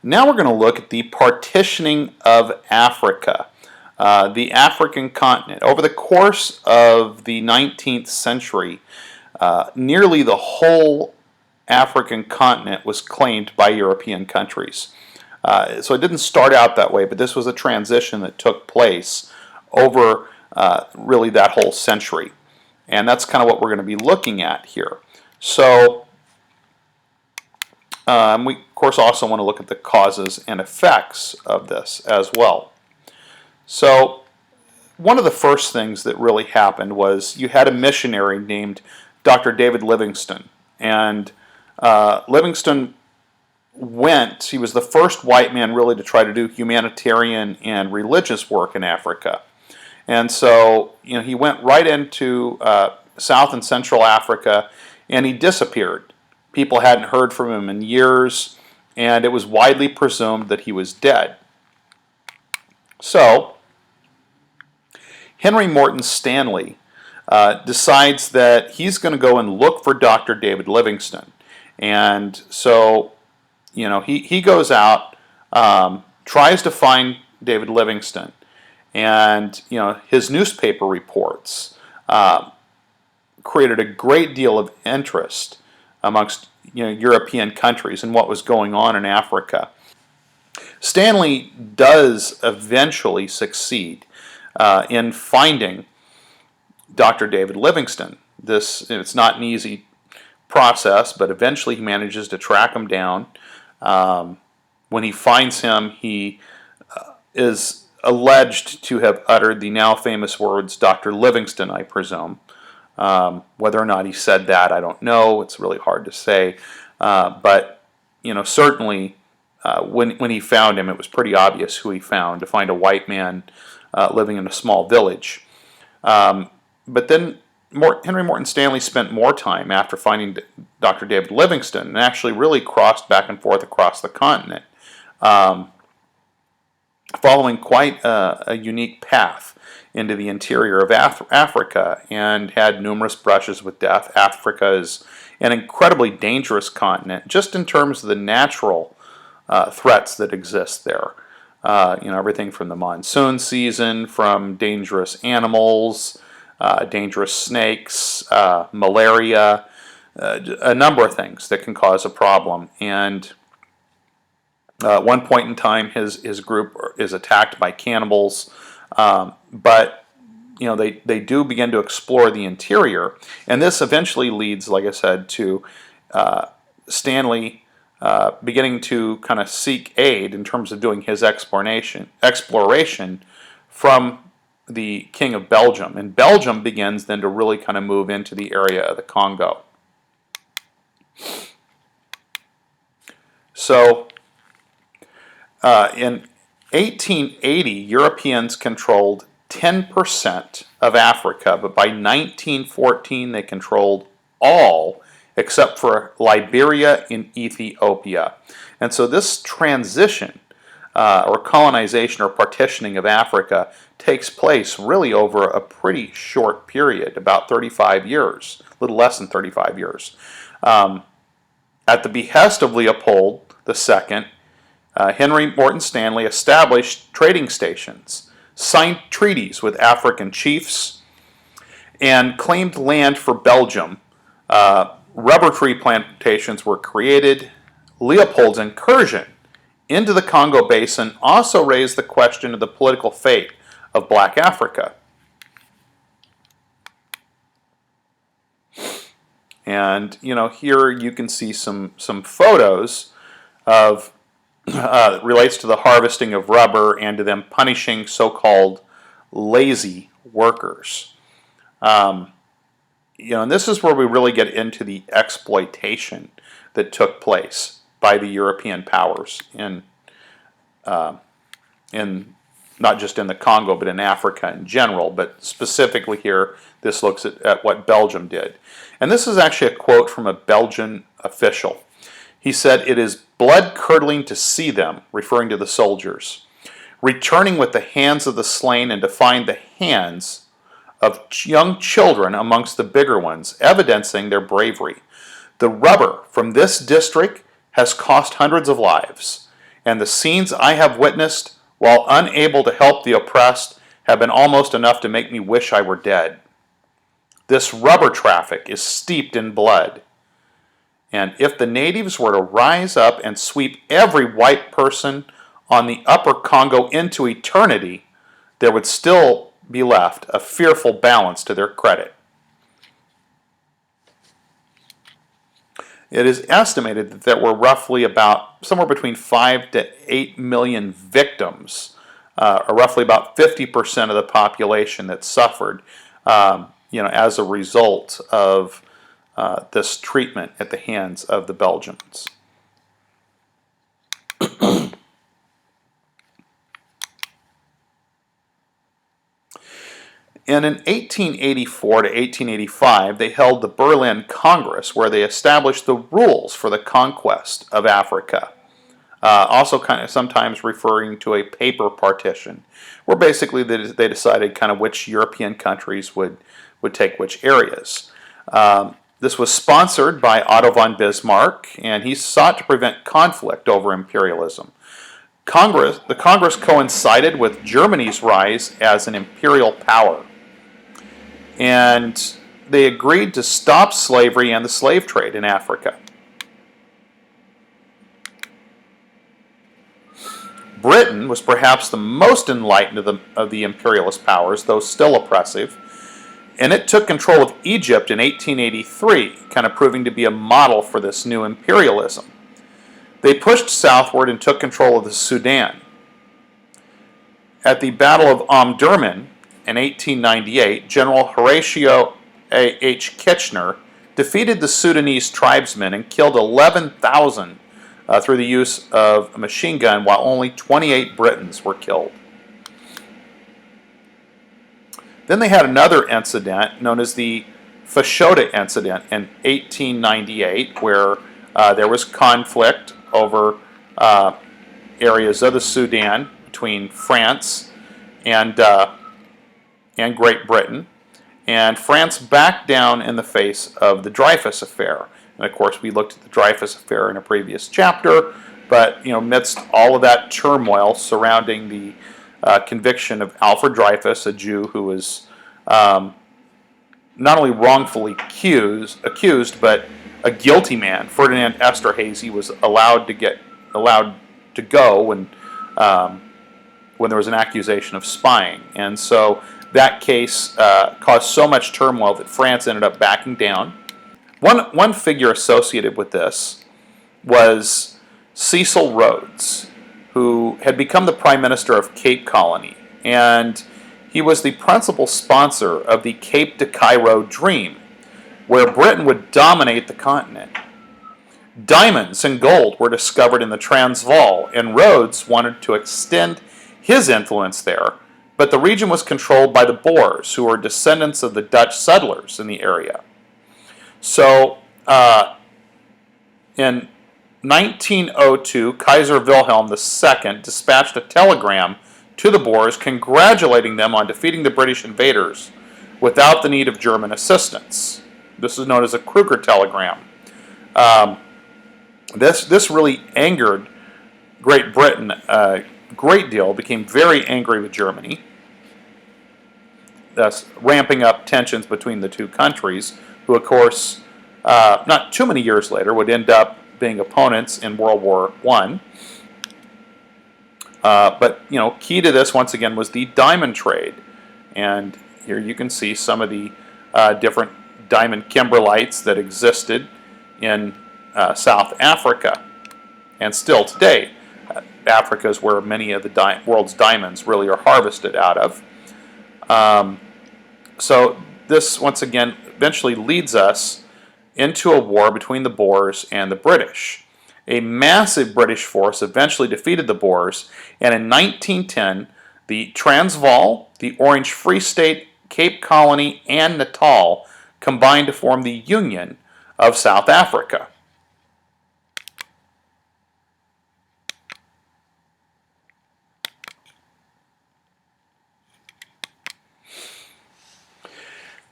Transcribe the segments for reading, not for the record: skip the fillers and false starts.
Now we're going to look at the partitioning of Africa, the African continent. Over the course of the 19th century, nearly the whole African continent was claimed by European countries. So it didn't start out that way, but this was a transition that took place over really that whole century. And that's kind of what we're going to be looking at here. So we, of course, also want to look at the causes and effects of this as well. So one of the first things that really happened was you had a missionary named Dr. David Livingstone. And Livingstone he was the first white man really to try to do humanitarian and religious work in Africa. And so, he went right into South and Central Africa, and he disappeared. People hadn't heard from him in years, and it was widely presumed that he was dead. So, Henry Morton Stanley decides that he's going to go and look for Dr. David Livingstone. And so, he goes out, tries to find David Livingstone. And, his newspaper reports created a great deal of interest amongst European countries and what was going on in Africa. Stanley does eventually succeed in finding Dr. David Livingstone. It's not an easy process, but eventually he manages to track him down. When he finds him, he is alleged to have uttered the now famous words, "Dr. Livingstone, I presume." Whether or not he said that, I don't know. It's really hard to say. But, certainly when he found him, it was pretty obvious who he found, to find a white man living in a small village. But then Henry Morton Stanley spent more time after finding Dr. David Livingstone, and actually really crossed back and forth across the continent, following quite a unique path into the interior of Africa, and had numerous brushes with death. Africa is an incredibly dangerous continent, just in terms of the natural threats that exist there. Everything from the monsoon season, from dangerous animals, dangerous snakes, malaria, a number of things that can cause a problem. And at one point in time, his group is attacked by cannibals, but they do begin to explore the interior, and this eventually leads, like I said, to Stanley beginning to kind of seek aid in terms of doing his exploration from the King of Belgium, and Belgium begins then to really kind of move into the area of the Congo. So in 1880, Europeans controlled 10% of Africa, but by 1914 they controlled all except for Liberia and Ethiopia. And so this transition or colonization or partitioning of Africa takes place really over a pretty short period, about 35 years, a little less than 35 years. At the behest of Leopold II, Henry Morton Stanley established trading stations, signed treaties with African chiefs, and claimed land for Belgium. Rubber tree plantations were created. Leopold's incursion into the Congo Basin also raised the question of the political fate of Black Africa. And, here you can see some photos of relates to the harvesting of rubber and to them punishing so-called lazy workers. And this is where we really get into the exploitation that took place by the European powers in not just in the Congo, but in Africa in general. But specifically here, this looks at what Belgium did. And this is actually a quote from a Belgian official. He said, "It is blood-curdling to see them," referring to the soldiers, "returning with the hands of the slain, and to find the hands of young children amongst the bigger ones, evidencing their bravery. The rubber from this district has cost hundreds of lives. and the scenes I have witnessed, while unable to help the oppressed, have been almost enough to make me wish I were dead. This rubber traffic is steeped in blood, and if the natives were to rise up and sweep every white person on the upper Congo into eternity, there would still be left a fearful balance to their credit. It is estimated that there were roughly about somewhere between 5 to 8 million victims, or roughly about 50% of the population that suffered, as a result of this treatment at the hands of the Belgians. And in 1884 to 1885, they held the Berlin Congress, where they established the rules for the conquest of Africa. Also kind of sometimes referring to a paper partition, where basically they decided kind of which European countries would take which areas. This was sponsored by Otto von Bismarck, and he sought to prevent conflict over imperialism. The Congress coincided with Germany's rise as an imperial power, and they agreed to stop slavery and the slave trade in Africa. Britain was perhaps the most enlightened of the imperialist powers, though still oppressive, and it took control of Egypt in 1883, kind of proving to be a model for this new imperialism. They pushed southward and took control of the Sudan. At the Battle of Omdurman in 1898, General Horatio H. Kitchener defeated the Sudanese tribesmen and killed 11,000 through the use of a machine gun, while only 28 Britons were killed. Then they had another incident known as the Fashoda incident in 1898, where there was conflict over areas of the Sudan between France and Great Britain, and France backed down in the face of the Dreyfus Affair. And of course, we looked at the Dreyfus Affair in a previous chapter, but amidst all of that turmoil surrounding the conviction of Alfred Dreyfus, a Jew who was not only wrongfully accused, but a guilty man, Ferdinand Esterhazy, was allowed to go when there was an accusation of spying, and so that case caused so much turmoil that France ended up backing down. One figure associated with this was Cecil Rhodes, who had become the Prime Minister of Cape Colony, and he was the principal sponsor of the Cape to Cairo Dream, where Britain would dominate the continent. Diamonds and gold were discovered in the Transvaal, and Rhodes wanted to extend his influence there, but the region was controlled by the Boers, who were descendants of the Dutch settlers in the area. So, in 1902, Kaiser Wilhelm II dispatched a telegram to the Boers congratulating them on defeating the British invaders without the need of German assistance. This is known as a Kruger telegram. This really angered Great Britain a great deal, became very angry with Germany, thus ramping up tensions between the two countries, who, of course, not too many years later, would end up being opponents in World War I. But, key to this, once again, was the diamond trade. And here you can see some of the different diamond kimberlites that existed in South Africa. And still today, Africa is where many of the world's diamonds really are harvested out of. So this, once again, eventually leads us into a war between the Boers and the British. A massive British force eventually defeated the Boers, and in 1910, the Transvaal, the Orange Free State, Cape Colony, and Natal combined to form the Union of South Africa.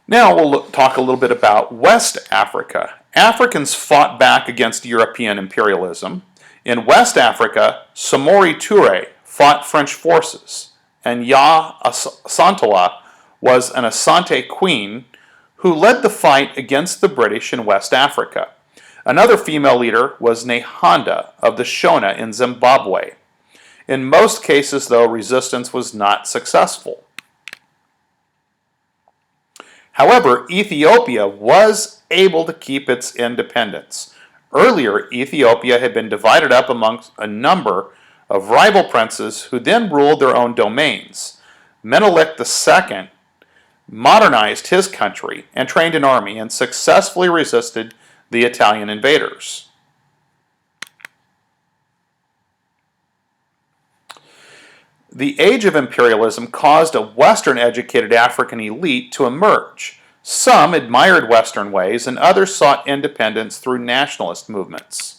Now we'll talk a little bit about West Africa. Africans fought back against European imperialism, In West Africa, Samori Touré fought French forces, and Ya Asantewaa was an Asante queen who led the fight against the British in West Africa. Another female leader was Nehanda of the Shona in Zimbabwe. In most cases, though, resistance was not successful. However, Ethiopia was able to keep its independence. Earlier, Ethiopia had been divided up amongst a number of rival princes who then ruled their own domains. Menelik II modernized his country and trained an army and successfully resisted the Italian invaders. The age of imperialism caused a Western-educated African elite to emerge. Some admired Western ways and others sought independence through nationalist movements.